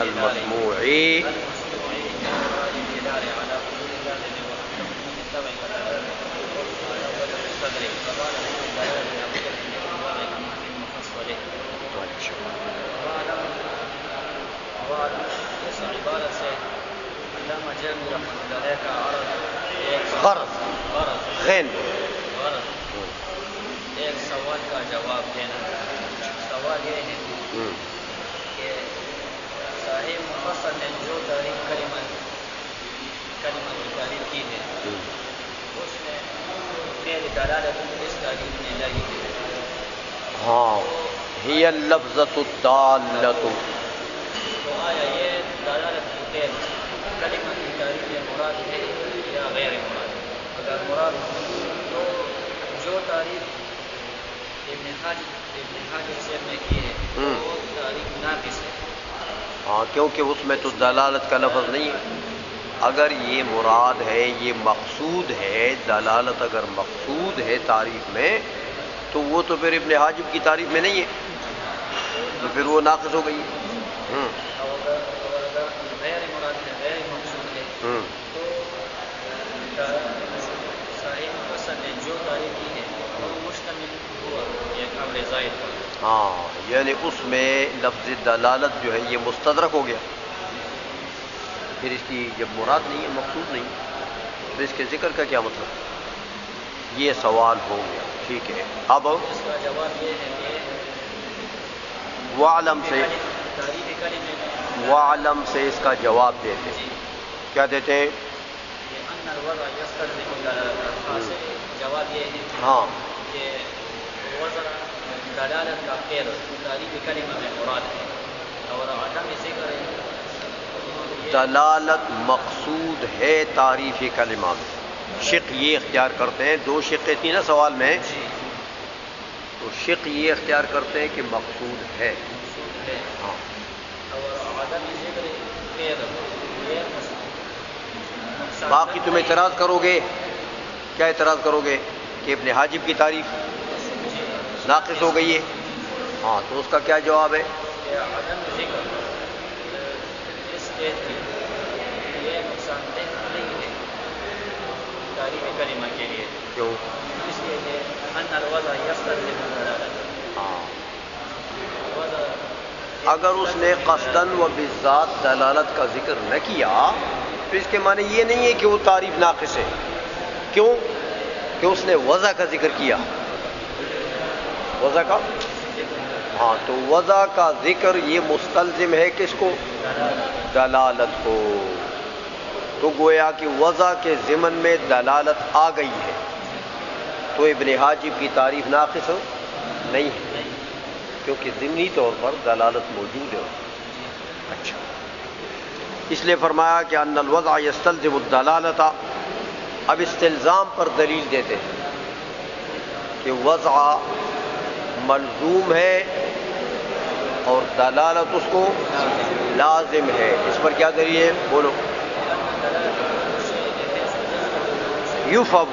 المسموعی اس عبارت سے علامہ جرمی رحمۃ اللہ علیہ کا عرض غرض غین ایک سوال کا جواب دینا. سوال یہ ہے کہ صاحب مفصل نے جو تعریف کلمہ کی تعریف کی ہے اس میں پھر دلالت اس تعریف میں لگی ہے. ہاں ہی اللفظۃ الدالۃ. تو آیا یہ دلالت کی غیر کلمہ کی تعریف مراد ہے یا غیر مراد؟ اگر مراد تو جو تعریف ابن حاجب سے نے کی ہے وہ تعریف ناقص ہے. ہاں کیونکہ اس میں تو دلالت کا لفظ نہیں ہے. اگر یہ مراد ہے، یہ مقصود ہے، دلالت اگر مقصود ہے تعریف میں تو وہ تو پھر ابن حاجب کی تعریف میں نہیں ہے، تو پھر وہ ناقص ہو گئی. اگر غیر مراد ہے، غیر مقصود ہے تو صاحب مفصل نے جو تعریف کی ہے وہ مشتمل ہوا ایک امر زائد پر. ہاں یعنی اس میں لفظ دلالت جو ہے یہ مستدرک ہو گیا، پھر اس کی جب مراد نہیں ہے، مقصود نہیں، تو اس کے ذکر کا کیا مطلب؟ یہ سوال ہو گیا. ٹھیک ہے، اب اس کا جواب یہ ہے کہ وعلم سے تعریف کلمہ وعلم سے اس کا جواب دیتے ہیں. کیا دیتے ہیں؟ ان الوضع يستلزم الدلالة. جواب یہ ہے ہاں کہ وضع دلالت کا فعل تعریف کلمہ میں مراد ہے اور عدم ذکر دلالت مقصود ہے تعریف کلمہ میں. شق یہ اختیار کرتے ہیں، دو شقیں تھیں نا سوال میں، تو شق یہ اختیار کرتے ہیں کہ مقصود ہے. ہاں اور عدم ذکر فعل باقی تم اعتراض کرو گے، کیا اعتراض کرو گے کہ ابن حاجب کی تعریف ناقص ہو گئی ہے. ہاں تو اس کا کیا جواب ہے؟ عدم ذکر اس کے یہ نقصان دہ نہیں ہے تعریف کلمہ کے لیے. کیوں؟ اس لیے کہ ان الوضع يستلزم الدلالة. ہاں وضع اگر اس نے قصداً و بالذات دلالت کا ذکر نہ کیا تو اس کے معنی یہ نہیں ہے کہ وہ تعریف ناقص ہے. کیوں؟ کہ اس نے وضع کا ذکر کیا. وضع کا، ہاں تو وضع کا ذکر یہ مستلزم ہے کس کو؟ دلالت کو. تو گویا کہ وضع کے ضمن میں دلالت آ گئی ہے، تو ابن حاجب کی تعریف ناقص نہیں ہے کیونکہ ضمنی طور پر دلالت موجود ہے. اچھا، اس لیے فرمایا کہ ان الوضع یستلزم الدلالۃ. اب استلزام پر دلیل دیتے ہیں کہ وضع ملزوم ہے اور دلالت اس کو لازم ہے. اس پر کیا دلیل ہے؟ بولو. یفہم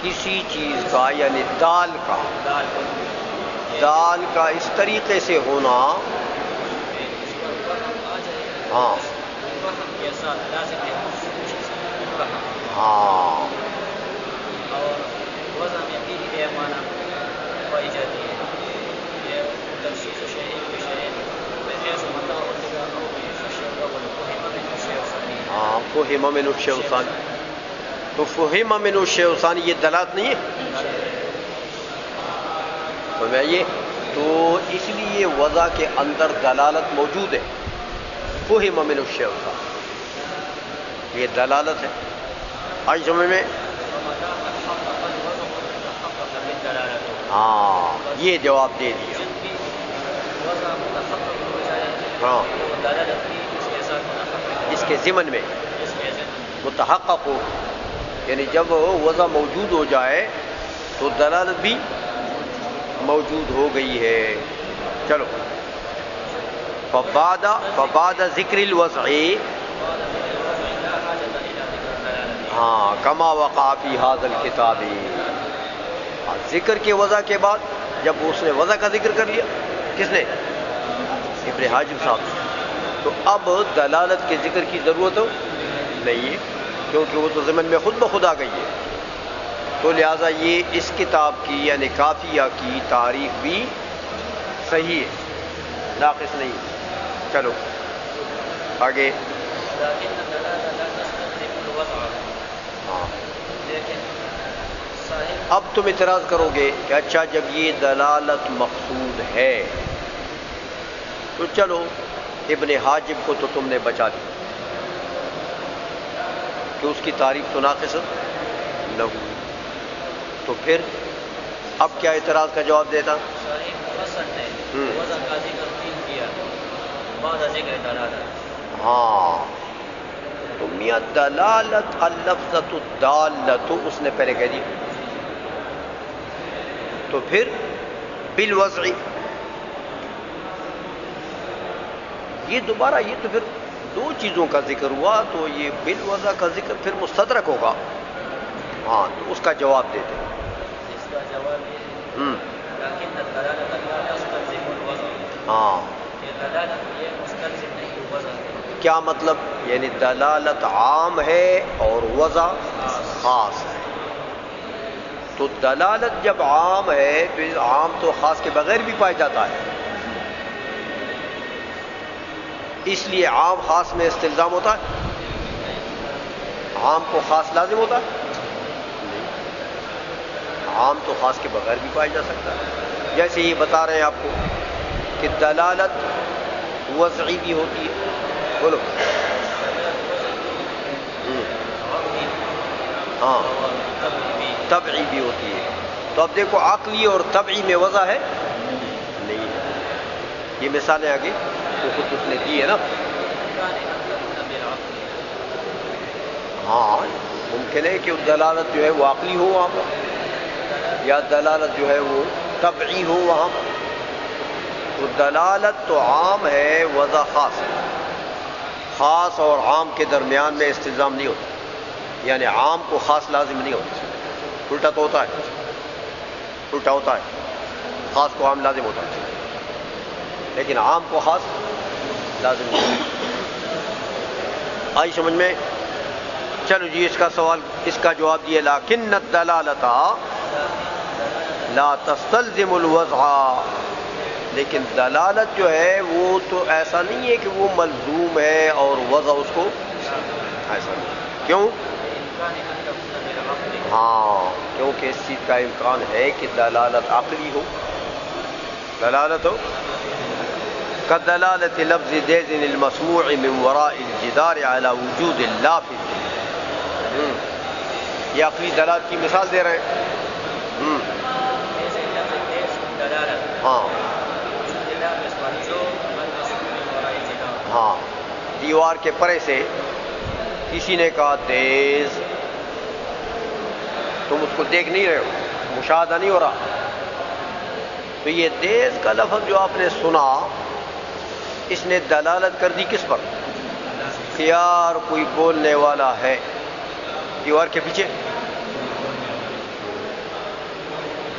کسی چیز کا، یعنی دال کا اس طریقے سے ہونا. ہاں ہاں اور وضع میں بھی یہ معنی پائی جاتی ہے. یہ تخصیص شیء بشیء بحیث متعلق او شیء اول فهم من الشیء الثانی. ہاں فہم من الشیء الثانی. تو فہم من الشیء الثانی یہ دلالت نہیں ہے. سمجھائیے، تو اس لیے وضع کے اندر دلالت موجود ہے. فہم من الشیء الثانی یہ دلالت ہے. آج سمجھ میں؟ ہاں یہ جواب دے دیا. ہاں اس کے ضمن میں متحقق ہو، یعنی جب وضع موجود ہو جائے تو دلالت بھی موجود ہو گئی ہے. چلو، فبعد ذکر الوضع. ہاں کما وقع فی ھذا الکتاب، ذکر کے وضع کے بعد جب اس نے وضع کا ذکر کر لیا، کس نے؟ ابن حاجب صاحب، تو اب دلالت کے ذکر کی ضرورت نہیں ہے کیونکہ وہ تو ضمن میں خود بخود آ گئی ہے، تو لہٰذا یہ اس کتاب کی یعنی کافیہ کی تعریف بھی صحیح ہے، ناقص نہیں۔ چلو آگے۔ لیکن الدلالة لا تستلزم الوضع، ہاں لیکن صاحب اب تم اعتراض کرو گے کہ اچھا جب یہ دلالت مقصود ہے تو چلو ابن حاجب کو تو تم نے بچا دیا کہ اس کی تعریف تو ناقص نہ ہوئی، تو پھر اب کیا اعتراض کا جواب دیتا؟ صاحب مفصل نے وضع کا ذکر کیوں کیا بعد ذکر دلالت؟ ہاں تو میاں دلالت اللفظۃ الدالۃ اس نے پہلے کہہ دی، تو پھر بالوضع یہ دوبارہ یہ تو پھر دو چیزوں کا ذکر ہوا، تو یہ بالوضع کا ذکر پھر مستدرک ہوگا۔ ہاں تو اس کا جواب دیتے ہیں۔ اس کا جواب یہ ہے لیکن الدلالة لا تستلزم الوضع، ہاں یہ دلالت یہ مستلزم نہیں وضع ہے۔ کیا مطلب؟ یعنی دلالت عام ہے اور وضع خاص ہے، تو دلالت جب عام ہے تو عام تو خاص کے بغیر بھی پایا جاتا ہے، اس لیے عام خاص میں استلزام ہوتا ہے، عام کو خاص لازم ہوتا ہے، عام تو خاص کے بغیر بھی پایا جا سکتا ہے۔ جیسے یہ بتا رہے ہیں آپ کو کہ دلالت وضعی بھی ہوتی ہے، بولو ہاں طبعی بھی ہوتی ہے، تو اب دیکھو عقلی اور طبعی میں وضع ہے نہیں ہے، یہ مثالیں آگے تو خود اس نے دی ہے نا۔ ہاں ممکن ہے کہ دلالت جو ہے وہ عقلی ہو وہاں پر، یا دلالت جو ہے وہ طبعی ہو وہاں پر، تو دلالت تو عام ہے وضع خاص ہے، خاص اور عام کے درمیان میں استلزام نہیں ہوتا، یعنی عام کو خاص لازم نہیں ہوتا، الٹا تو ہوتا ہے، الٹا ہوتا ہے، خاص کو عام لازم ہوتا ہے لیکن عام کو خاص لازم نہیں ہوتا۔ آئی سمجھ میں؟ چلو جی اس کا سوال، اس کا جواب دیا لیکن الدلالۃ لا تستلزم الوضع، لیکن دلالت جو ہے وہ تو ایسا نہیں ہے کہ وہ ملزوم ہے اور وضع اس کو ایسا نہیں، کیوں؟ ہاں کیونکہ اس چیز کا امکان ہے کہ دلالت عقلی ہو، دلالت ہو كدلالة لفظ ديز المسموع من وراء الجدار على وجود اللافظ، یہ عقلی دلالت کی مثال دے رہے ہیں۔ ہاں ہاں دیوار کے پرے سے کسی نے کہا تیز، تم اس کو دیکھ نہیں رہے ہو، مشاہدہ نہیں ہو رہا، تو یہ تیز کا لفظ جو آپ نے سنا اس نے دلالت کر دی کس پر؟ کہ یار کوئی بولنے والا ہے دیوار کے پیچھے،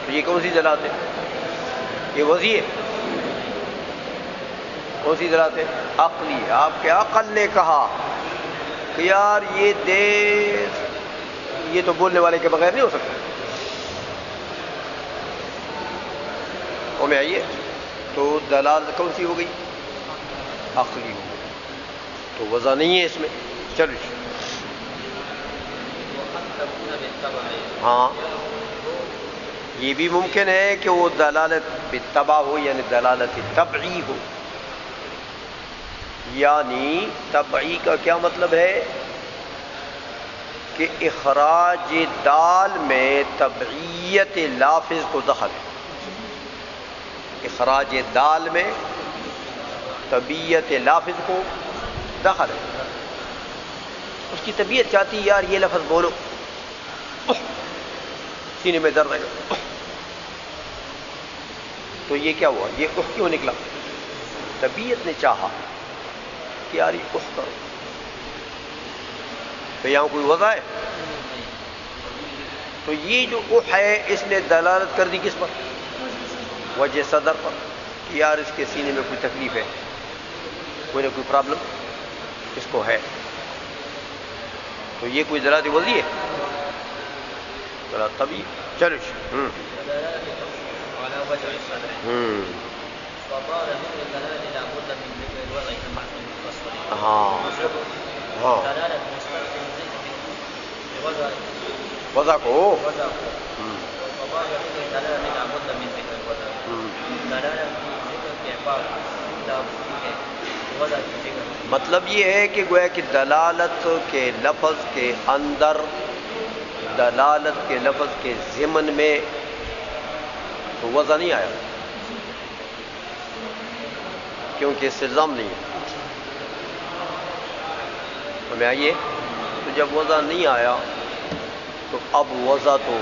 تو یہ کون سی دلالت ہے؟ یہ وضعی ہے، کون سی دلالت ہے؟ عقلی ہے۔ آپ کے عقل نے کہا کہ یار یہ تیز، یہ تو بولنے والے کے بغیر نہیں ہو سکتا، وہ میں آئیے، تو دلالت کون سی ہو گئی؟ عقلی ہو گئی، تو وضع نہیں ہے اس میں۔ چلو ہاں یہ بھی ممکن ہے کہ وہ دلالت بالطبع ہو، یعنی دلالت طبعی ہو، یعنی طبعی کا کیا مطلب ہے کہ اخراج دال میں طبعیت لافظ کو دخل ہے، اخراج دال میں طبیعت لافظ کو دخل ہے، اس کی طبیعت چاہتی ہے یار یہ لفظ بولو، سینے میں درد ہے، تو یہ کیا ہوا؟ یہ کیوں نکلا؟ طبیعت نے چاہا کہ یار یہ کرو، تو یہاں کوئی وضع ہے؟ تو یہ جو اح ہے اس نے دلالت کر دی کس پر؟ وجہ صدر پر، کہ یار اس کے سینے میں کوئی تکلیف ہے، کوئی نہ کوئی پرابلم اس کو ہے. تو یہ کوئی دلالت وضعی ہے؟ طبی. چلو ہاں ہاں وضع کو مطلب یہ ہے کہ گویا کہ دلالت کے لفظ کے اندر، دلالت کے لفظ کے ضمن میں تو وضع نہیں آیا، کیونکہ اس سے الزام نہیں ہے. ہمیں آئیے، تو جب وضع نہیں آیا تو اب وضع تو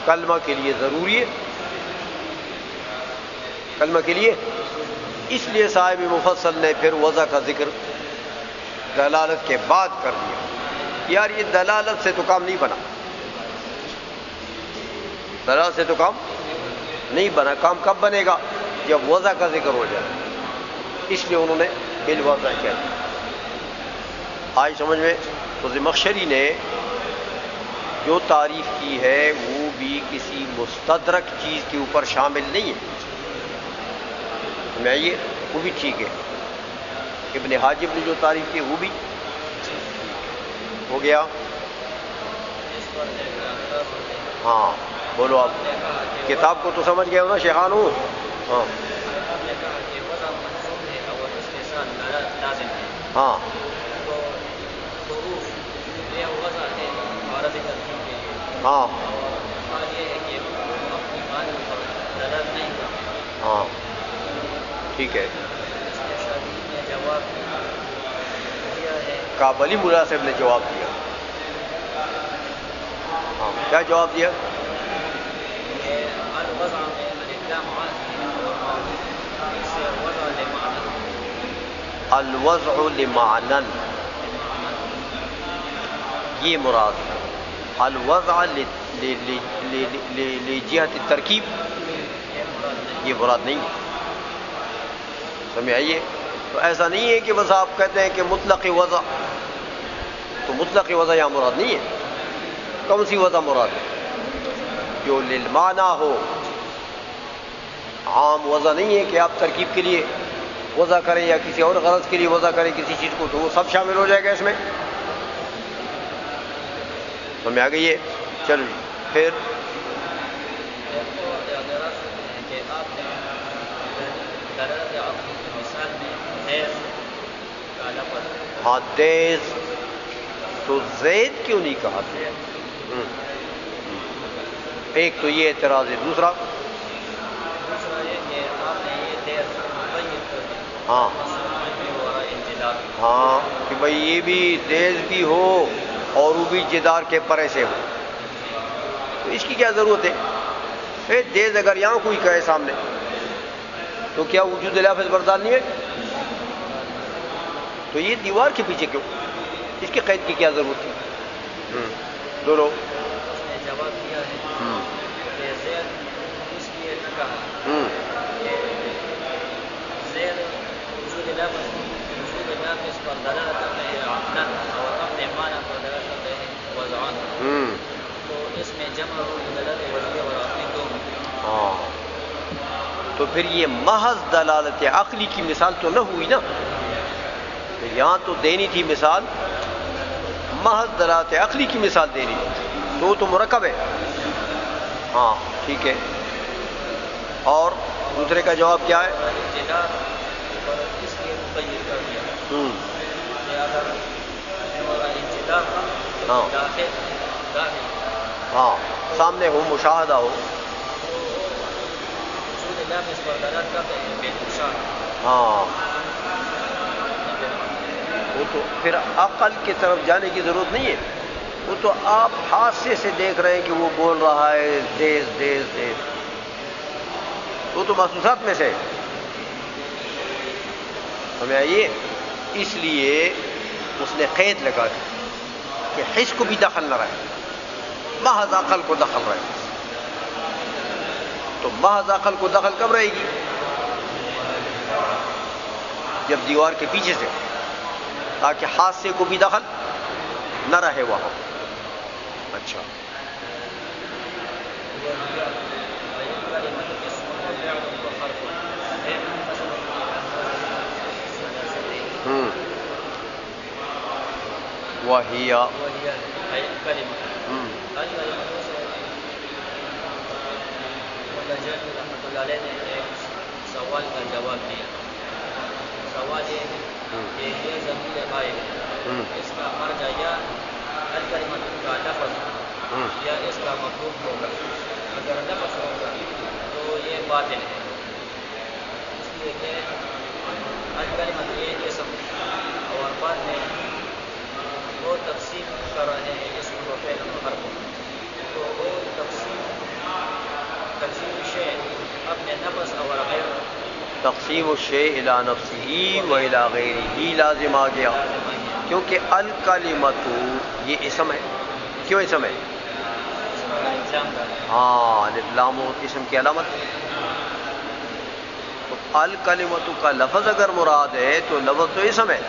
کلمہ کے لیے ضروری ہے، کلمہ کے لیے. اس لیے صاحب مفصل نے پھر وضع کا ذکر دلالت کے بعد کر دیا. یار یہ دلالت سے تو کام نہیں بنا، دلالت سے تو کام نہیں بنا. کام کب بنے گا؟ جب وضع کا ذکر ہو جائے. اس لیے انہوں نے بالوضع کیا. آج سمجھ میں؟ تو زمخشری نے جو تعریف کی ہے وہ بھی کسی مستدرک چیز کے اوپر شامل نہیں ہے. میں یہ وہ بھی ٹھیک ہے. ابن حاجب نے جو تعریف کی وہ بھی ہو گیا. ہاں بولو آپ. کتاب کو تو سمجھ گئے ہو نا شیخانو؟ ہاں ہاں ہاں ہاں ٹھیک ہے. کابلی ملا صاحب نے جواب دیا. ہاں کیا جواب دیا؟ الوضع لمعنن، یہ مراد ہے. الوضع لجہت الترکیب یہ مراد نہیں ہے. سمجھ آئیے؟ تو ایسا نہیں ہے کہ بس آپ کہتے ہیں کہ مطلق وضع، تو مطلق وضع یہاں مراد نہیں ہے. کون سی وضع مراد ہے؟ جو للمعنی ہو. عام وضع نہیں ہے کہ آپ ترکیب کے لیے وضع کریں یا کسی اور غرض کے لیے وضع کریں کسی چیز کو، تو وہ سب شامل ہو جائے گا اس میں. سمجھ آ گئی ہے؟ چلو پھر ہاں دیز تو زید کیوں نہیں کہا؟ ایک تو یہ اعتراض ہے. دوسرا ہاں ہاں کہ بھئی یہ بھی دیز بھی ہو اور وہ بھی جدار کے پرے سے ہو، تو اس کی کیا ضرورت ہے؟ دیز اگر یہاں کوئی کہے سامنے تو کیا وجود لفظ بردار نہیں ہے؟ تو یہ دیوار کے پیچھے کیوں؟ اس کے قید کی کیا ضرورت تھی؟ دونوں جواب دیا ہے کہ زید اس لیے نہ کہا کہ زید وجود لفظ پر دلالت کرتے ہیں عقلاً اور اپنے معنی پر دلالت کرتے ہیں وضعاً، تو اس میں جمع ہو دلالت وضعی اور عقلی دونوں. ہاں تو پھر یہ محض دلالت عقلی کی مثال تو نہ ہوئی نا. یہاں تو دینی تھی مثال، محض دلالت عقلی کی مثال دینی تھی، تو مرکب ہے. ہاں ٹھیک ہے. اور دوسرے کا جواب کیا ہے؟ اس لیے مقید کر دیا ہاں ہاں سامنے ہو، مشاہدہ ہو. ہاں وہ تو پھر عقل کی طرف جانے کی ضرورت نہیں ہے. وہ تو آپ حادثے سے دیکھ رہے ہیں کہ وہ بول رہا ہے دیز دیز دیز، وہ تو محسوسات میں سے. ہمیں آئیے، اس لیے اس نے قید لگا دی. کہ حس کو بھی دخل نہ رہے، محض عقل کو دخل رہے. تو محض عقل کو دخل کب رہے گی؟ جب دیوار کے پیچھے سے، تاکہ حادثے کو بھی دخل نہ رہے وہاں. اچھا، وہی رحمۃ اللہ علیہ نے ایک سوال کا جواب دیا. سوال یہ ہے کہ یہ ضمیر غائب ہے، اس کا مرجع یا الکلمۃ کا لفظ یا اس کا مفہوم ہوگا. اگر لفظ ہوگا تو یہ باطل ہے، اس لیے کہ الکلمۃ یہ اسم، اور بعد میں وہ تقسیم کر رہے ہیں اسم و فعل و حرف کو. تو وہ تقسیم شے اپنے نفس اور غیر، تقسیم الشیء الی نفسہ و الی غیرہ لازم آ گیا، کیونکہ الکلمۃ یہ اسم ہے. کیوں اسم ہے؟ ہاں، الف لام اسم کی علامت. تو الکلمۃ کا لفظ اگر مراد ہے تو لفظ تو اسم ہے.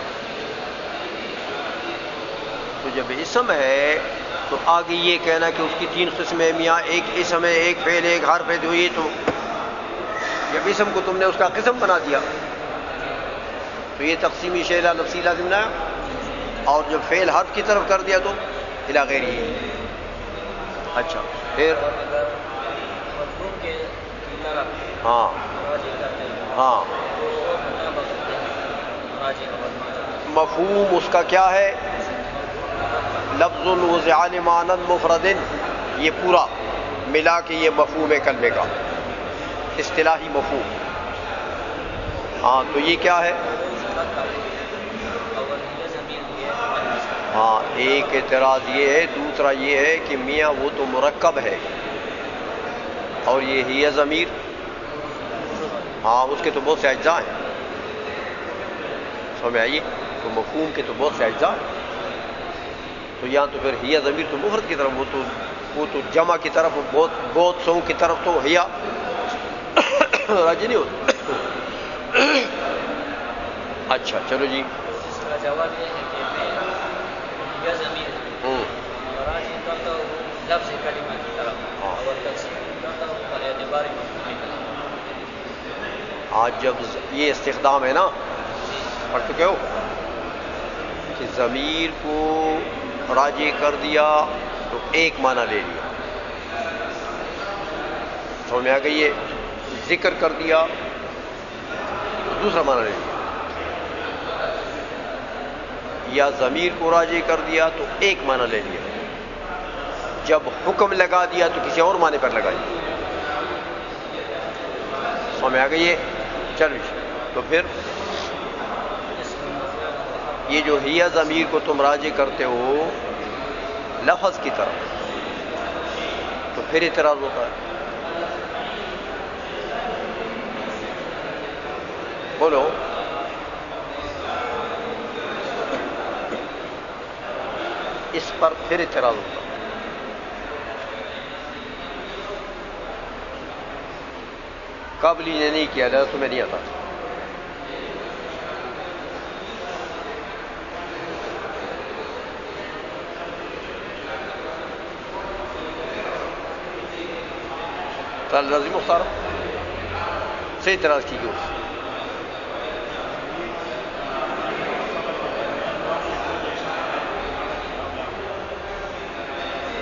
تو جب اسم ہے تو آگے یہ کہنا کہ اس کی 3 قسمیں میاں، ایک اسم ہے، ایک فعل ہے، ایک حرف ہے. تو یہ تو جب اسم کو تم نے اس کا قسم بنا دیا تو یہ تقسیمی شیء الی نفسی لازم نہ ہے. اور جب فعل حرف کی طرف کر دیا تو الی غیرہ. اچھا، پھر مطلوب کے طرف ہاں راجع کرتے ہیں ہاں تو وہ مطابق راجع اور ماجع. مفہوم اس کا کیا ہے؟ لفظ وضع لمعنى مفرد، یہ پورا ملا کے یہ مفہوم ہے کلمے کا، اصطلاحی مفہوم. ہاں، تو یہ کیا ہے؟ ہاں، ایک اعتراض یہ ہے. دوسرا یہ ہے کہ میاں وہ تو مرکب ہے، اور یہ ہی ضمیر، ہاں اس کے تو بہت سے اجزاء ہیں. سمجھ آئیے؟ تو مفہوم کے تو بہت سے اجزاء ہیں. تو یہاں تو پھر ہیا ضمیر تو مفرد کی طرف، وہ تو جمع کی طرف، بہت سو کی طرف تو ہیا راجی نہیں ہوتا. اچھا چلو جی. اس کا جواب یہ ہے کہ میں یا ضمیر راجع کرتا ہوں لفظ کلمہ کی طرف، اور تقسیم کرتا ہوں پر اعتبار مفہوم کی طرف. آج جب یہ استخدام ہے نا، پڑھ چکے ہو کہ ضمیر کو راجع کر دیا تو ایک معنی لے لیا. سمجھ میں آ گئی؟ یہ ذکر کر دیا تو دوسرا معنی لے لیا. یا ضمیر کو راجع کر دیا تو ایک معنی لے لیا. جب حکم لگا دیا تو کسی اور معنی پر لگائی. سمجھ میں آ گئی؟ چلو تو پھر یہ جو ہی ضمیر کو تم راجع کرتے ہو لفظ کی طرف، تو پھر اعتراض ہوتا ہے. بولو. اس پر پھر اعتراض ہوتا ہے. قبل نے نہیں کیا تھا، تمہیں نہیں آتا. رضی مختار سے اعتراض کیجیے.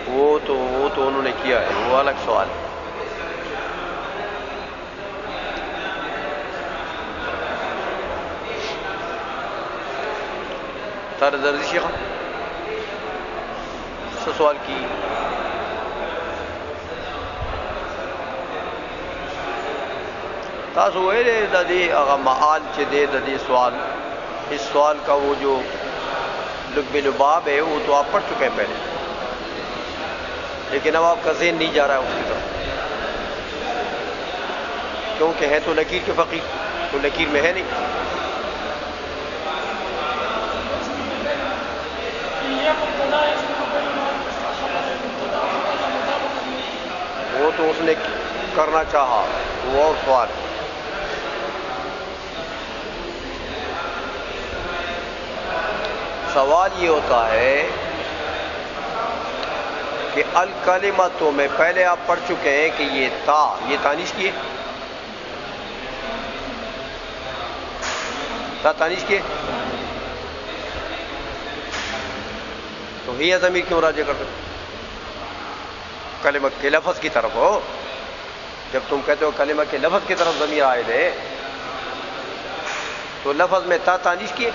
وہ تو انہوں نے کیا ہے، وہ الگ سوال ہے. درزی شیخ سے سوال کی. تاسو ویلې د دې هغه معال چې دی د دې سوال، اس سوال کا وہ جو لباب ہے وہ تو آپ پڑھ چکے ہیں پہلے، لیکن اب آپ کا ذہن نہیں جا رہا ہے اس کی طرف، کیونکہ ہے تو لکیر کے فقیر، تو لکیر میں ہے نہیں. یہ مبتدا اس نے کرنا چاہا وہ اور سوال ہے۔ سوال یہ ہوتا ہے کہ الکلمتوں میں پہلے آپ پڑھ چکے ہیں کہ یہ تانیث کی ہے، تا تانیث کی ہے، تو ہی ضمیر کیوں راجع کرتے ہو؟ کلمہ کے لفظ کی طرف ہو، جب تم کہتے ہو کلمہ کے لفظ کی طرف ضمیر عائد ہے تو لفظ میں تا تانیث کی ہے،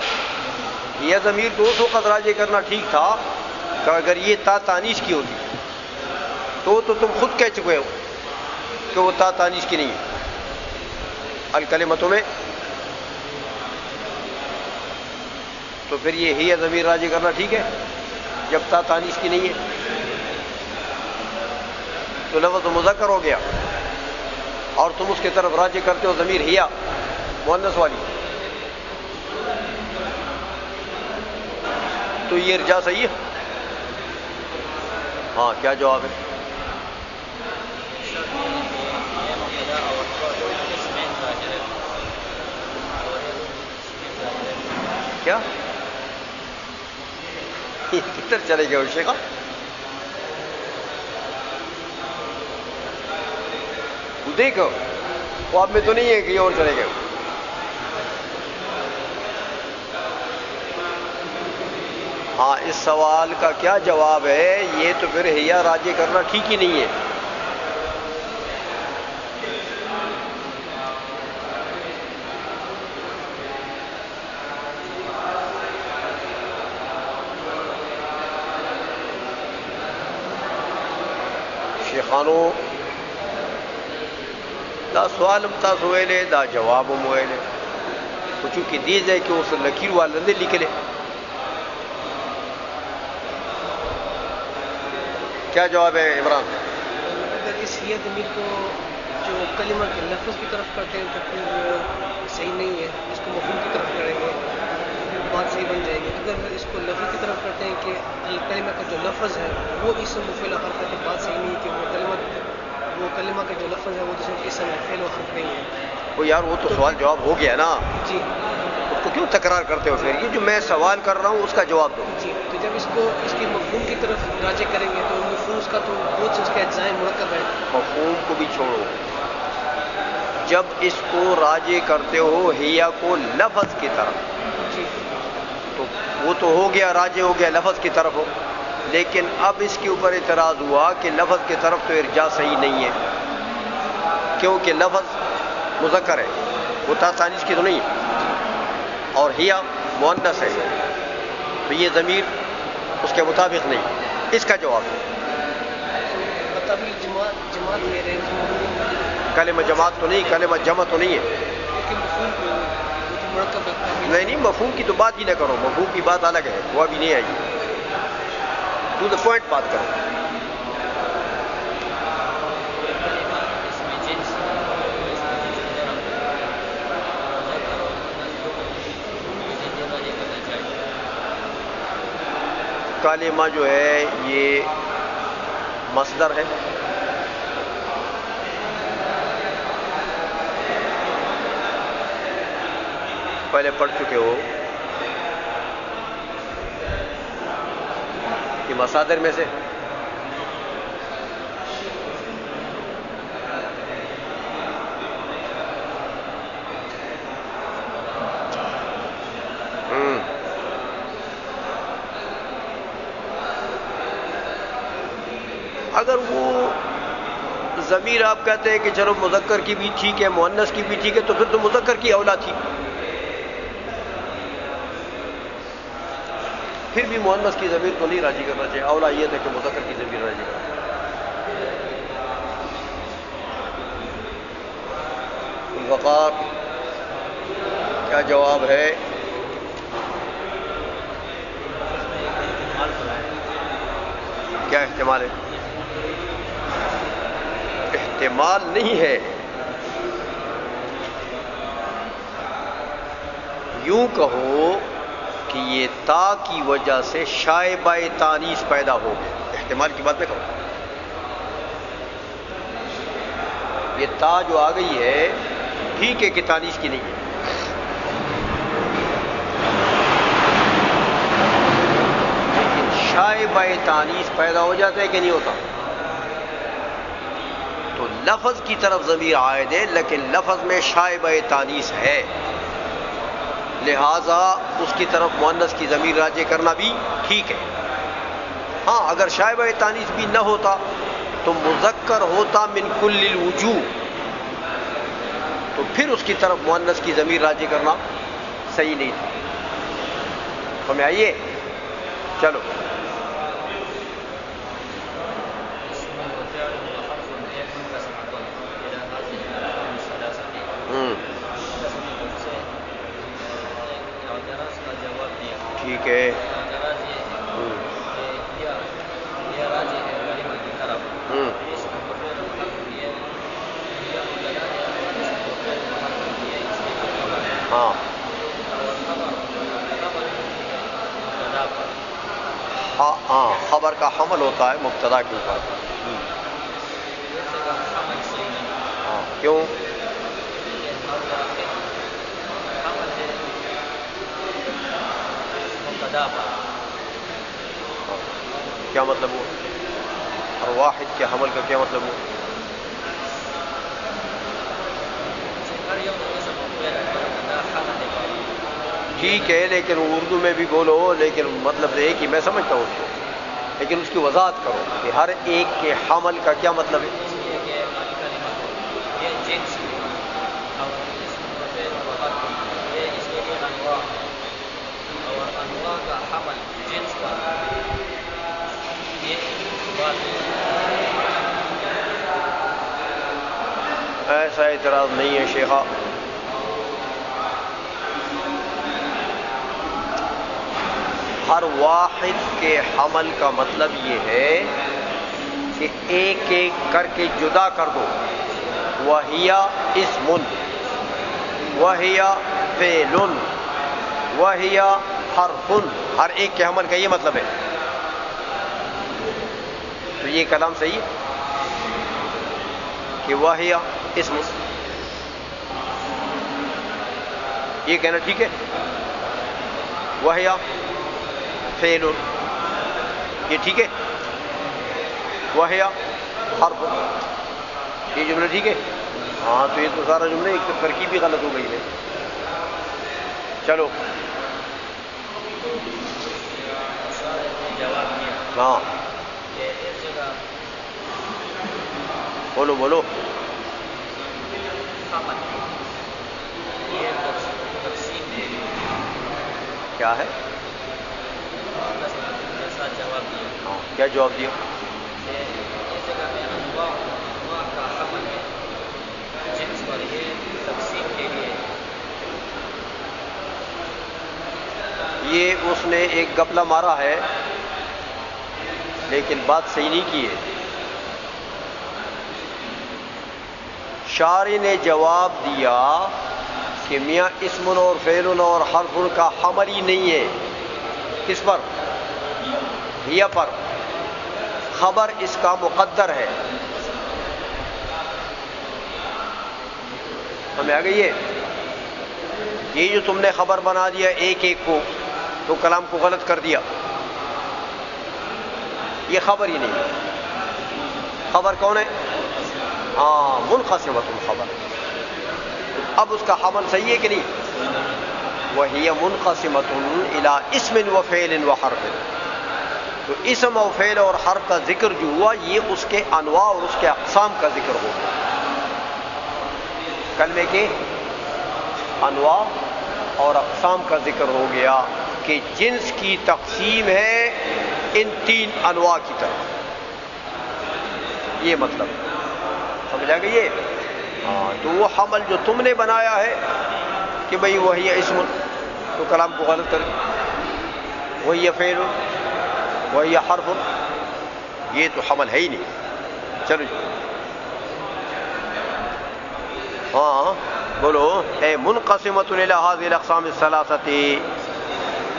یہ ضمیر تو اس وقت راجع کرنا ٹھیک تھا کہ اگر یہ تا تانیث کی ہوتی تو تم خود کہہ چکے ہو کہ وہ تا تانیث کی نہیں ہے الکلمتوں میں، تو پھر یہ ہی ضمیر راجع کرنا ٹھیک ہے جب تا تانیث کی نہیں ہے، تو لفظ مذکر ہو گیا اور تم اس کی طرف راجع کرتے ہو ضمیر ہیا مؤنث والی، تو یہ ارجاء صحیح ہے؟ ہاں، کیا جواب ہے؟ کیا کدھر چلے گئے شیخا؟ دیکھو وہ آپ میں تو نہیں ہے کہ یہ اور چلے گئے۔ ہاں، اس سوال کا کیا جواب ہے؟ یہ تو پھر ہیا راجع کرنا ٹھیک ہی نہیں ہے۔ شیخانو دا سوال تاسو ویلے دا جواب ویلے خو چونکہ دی ځای کې اوس لکیر والا نه لیکلے، کیا جواب ہے عمران؟ اگر اس یہ ضمیر کو جو کلمہ کے لفظ کی طرف کرتے ہیں تو پھر صحیح نہیں ہے، اس کو مفہوم کی طرف کریں گے بات صحیح بن جائے گی۔ اگر اس کو لفظ کی طرف کرتے ہیں کہ الکلمہ کا جو لفظ ہے وہ اسم و فعل و حرف ہے تو بات صحیح نہیں ہے کہ وہ کلمہ کا جو لفظ ہے وہ صرف اسم و فعل و حرف نہیں ہے۔ وہ یار وہ تو سوال جواب ہو گیا نا، جی اس کو کیوں تکرار کرتے ہو؟ پھر یہ جو میں سوال کر رہا ہوں اس کا جواب دو۔ جی، تو جب اس کو اس کی مفہوم کی طرف راجع کریں گے تو مفہوم اس کا تو بہت سے اس کے اجزائے مرکب ہے۔ مفہوم کو بھی چھوڑو، جب اس کو راجع کرتے ہو ہیا کو لفظ کی طرف جی تو وہ تو ہو گیا، راجع ہو گیا لفظ کی طرف ہو، لیکن اب اس کے اوپر اعتراض ہوا کہ لفظ کی طرف تو ارجاء صحیح نہیں ہے کیونکہ لفظ مذکر ہے، وہ تا تانیث کی تو نہیں ہے، اور ہیا مؤنث ہے، تو یہ ضمیر اس کے مطابق نہیں۔ اس کا جواب مطابق جماعت میرے کلمہ جماعت تو نہیں، کلمہ جمع تو نہیں ہے۔ لیکن مفہوم کو وہ تو مرکب ہے۔ نہیں، مفہوم کی تو بات ہی نہ کرو، مفہوم کی بات الگ ہے، وہ ابھی نہیں آئی، ٹو دا پوائنٹ بات کرو۔ کلمہ جو ہے یہ مصدر ہے، پہلے پڑھ چکے ہو کہ مصادر میں سے اگر وہ ضمیر آپ کہتے ہیں کہ چلو مذکر کی بھی ٹھیک ہے، مؤنث کی بھی ٹھیک ہے، تو پھر تو مذکر کی اولا تھی، پھر بھی مؤنث کی ضمیر کو نہیں راضی کرنا چاہیے، اولا یہ تھا کہ مذکر کی ضمیر راضی کرنا۔ الوقار کیا جواب ہے؟ کیا احتمال ہے؟ احتمال نہیں ہے، یوں کہو کہ یہ تا کی وجہ سے شائبہ تانیث پیدا ہو گیا، احتمال کی بات نہ کرو۔ یہ تا جو آ گئی ہے ٹھیک ہے کہ تانیث کی نہیں ہے. لیکن شائبہ تانیث پیدا ہو جاتا ہے کہ نہیں ہوتا؟ تو لفظ کی طرف ضمیر عائد ہے لیکن لفظ میں شائبہ تانیث ہے، لہذا اس کی طرف مؤنث کی ضمیر راجع کرنا بھی ٹھیک ہے. ہاں اگر شائبہ تانیث بھی نہ ہوتا تو مذکر ہوتا من کل الوجوہ، تو پھر اس کی طرف مؤنث کی ضمیر راجع کرنا صحیح نہیں تھا. ہمیں آئیے چلو. ٹھیک ہے. ہاں ہاں خبر کا حمل ہوتا ہے مبتدا کے اوپر. ہاں کیوں؟ کیا مطلب ہوا؟ اور واحد کے حمل کا کیا مطلب ہوا؟ ٹھیک ہے لیکن اردو میں بھی بولو، لیکن مطلب یہ کہ میں سمجھتا ہوں اس کو، لیکن اس کی وضاحت کرو کہ ہر ایک کے حمل کا کیا مطلب ہے. ایسا اعتراض نہیں ہے شیخا. ہر واحد کے حمل کا مطلب یہ ہے کہ ایک ایک کر کے جدا کر دو. وہی اسم، وہی فعل، وہی حرف، ہر ایک کے حمل کا یہ مطلب ہے. تو یہ کلام صحیح ہے کہ وہی اسم، یہ کہنا ٹھیک ہے. وہی فعل، یہ ٹھیک ہے. وہی حرف، یہ جملہ ٹھیک ہے. ہاں تو یہ تو سارا جملہ ایک ترکیب بھی غلط ہو گئی ہے. چلو ہاں بولو بولو. کیا ہے؟ ہاں کیا جواب دیا؟ یہ اس نے ایک گپلا مارا ہے لیکن بات صحیح نہیں کی ہے. شاعر نے جواب دیا کہ میاں اسم اور فعل اور حرف کا حمل ہی نہیں ہے. کس پر؟ ہی پر. خبر اس کا مقدر ہے. ہمیں آ گئی ہے. یہ جو تم نے خبر بنا دیا ایک ایک کو، تو کلام کو غلط کر دیا. یہ خبر ہی نہیں ہے. خبر کون ہے؟ ہاں منقسمۃ الخبر. اب اس کا حمل صحیح ہے کہ نہیں؟ وہی منقسمۃ الی اسم و فعل و حرف. تو اسم و فعل اور حرف کا ذکر جو ہوا یہ اس کے انواع اور اس کے اقسام کا ذکر ہو گیا. کلمے کے انواع اور اقسام کا ذکر ہو گیا کہ جنس کی تقسیم ہے ان تین انواع کی طرف. یہ مطلب سمجھ آ گئی ہے؟ ہاں تو وہ حمل جو تم نے بنایا ہے کہ بھئی وہی اسم، تو کلام کو غلط کر دیا. وہی فعل، وہی حرف، یہ تو حمل ہے ہی نہیں. چلو جی ہاں بولو. اے منقسمۃ الی هذه الاقسام الثلاثه.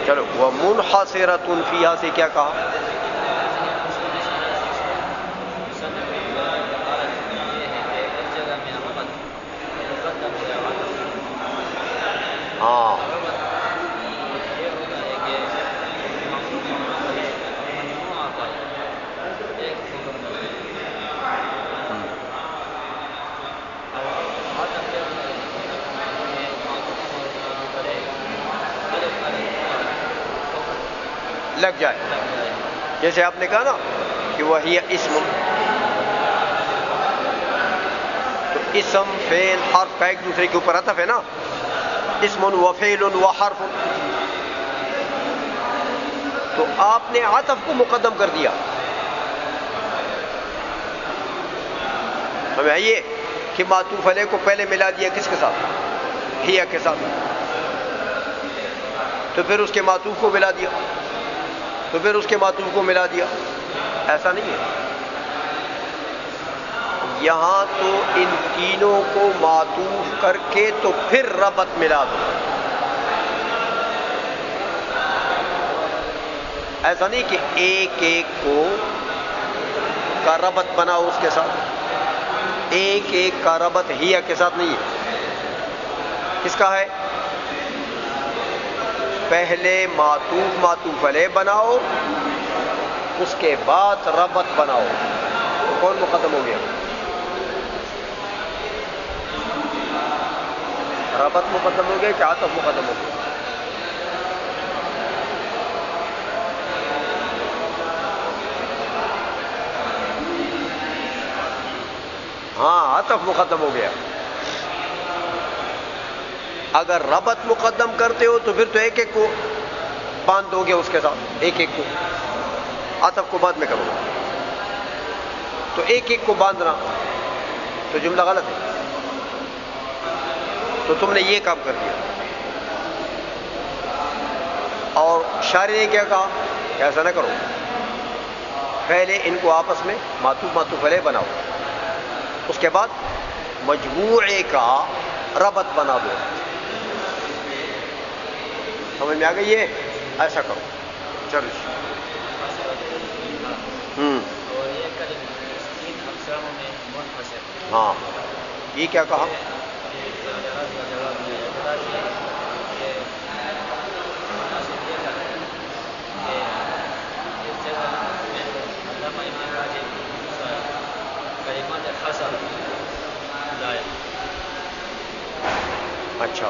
چلو ومنحصرۃ فیہا سے کیا کہا؟ ہاں یہ ہوتا ہے کہ مجموعہ پر ایک حکم کرے اور عطف یہ ہوتا ہے کہ معطوف کرے الف لگ جائے. جیسے آپ نے کہا نا کہ وہی اسم، تو اسم فعل حرف کا ایک دوسرے کے اوپر عطف ہے نا، اسم و فعل و حرف، تو آپ نے عطف کو مقدم کر دیا. ہمیں آئیے کہ معطوف علیہ کو پہلے ملا دیا کس کے ساتھ؟ ہی کے ساتھ. تو پھر اس کے معطوف کو ملا دیا، تو پھر اس کے معطوف کو ملا دیا. ایسا نہیں ہے. یہاں تو ان تینوں کو معطوف کر کے تو پھر ربط ملا دو. ایسا نہیں کہ ایک ایک کو کا ربط بناؤ اس کے ساتھ، ایک ایک کا ربط ہی کے ساتھ نہیں ہے. کس کا ہے؟ پہلے معطوف علیہ بناؤ، اس کے بعد ربط بناؤ. تو کون مقدم ہو گیا؟ ربط مقدم ہو گیا کہ عطف مقدم ہو گیا؟ ہاں عطف مقدم ہو گیا. اگر ربط مقدم کرتے ہو تو پھر تو ایک ایک کو باندھ دو گے اس کے ساتھ، ایک ایک کو. عطف کو بعد میں کرو گا تو ایک ایک کو باندھنا تو جملہ غلط ہے. تو تم نے یہ کام کر دیا. اور شاعر نے کیا کہا کہ ایسا نہ کرو، پہلے ان کو آپس میں معطوف علیہ بناؤ، اس کے بعد مجموعے کا ربط بنا دو. سمجھ میں آ گئی ہے؟ ایسا کرو. چلو اور یہ کلمہ تین اقساموں میں منحصر. ہاں یہ کیا کہا؟ اعتراض کا جواب دیا. اعتراض یہ کہ منحصر یہ کہا کہ اس جگہ میں علامہ ابن حاجب کلمات حصر لائے. اچھا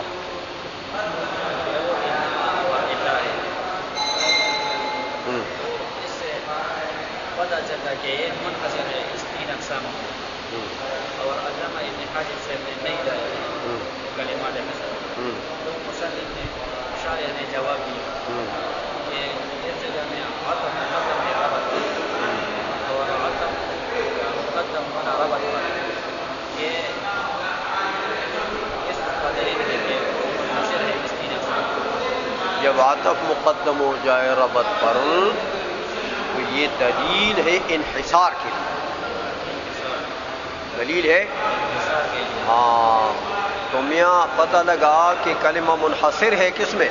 اس سے پتہ چلتا کہ یہ منحصر ہے اس تین اقسام میں. اور علامہ ابن حاجب سے میں نہیں لایا کلمات حصر. تو مصنف نے شارح نے جواب دیا کہ اس جگہ میں عطف مقدم ہے ربط، اور عطف کا مقدم ہونا ربط پر یہ اس کا دلیل ہے کہ منحصر ہے اس تین اقسام. جب عطف مقدم ہو جائے ربط پر تو یہ دلیل ہے انحصار کے لیے. دلیل ہے مثال کے لیے ہاں. تو میاں پتہ لگا کہ کلمہ منحصر ہے کس میں؟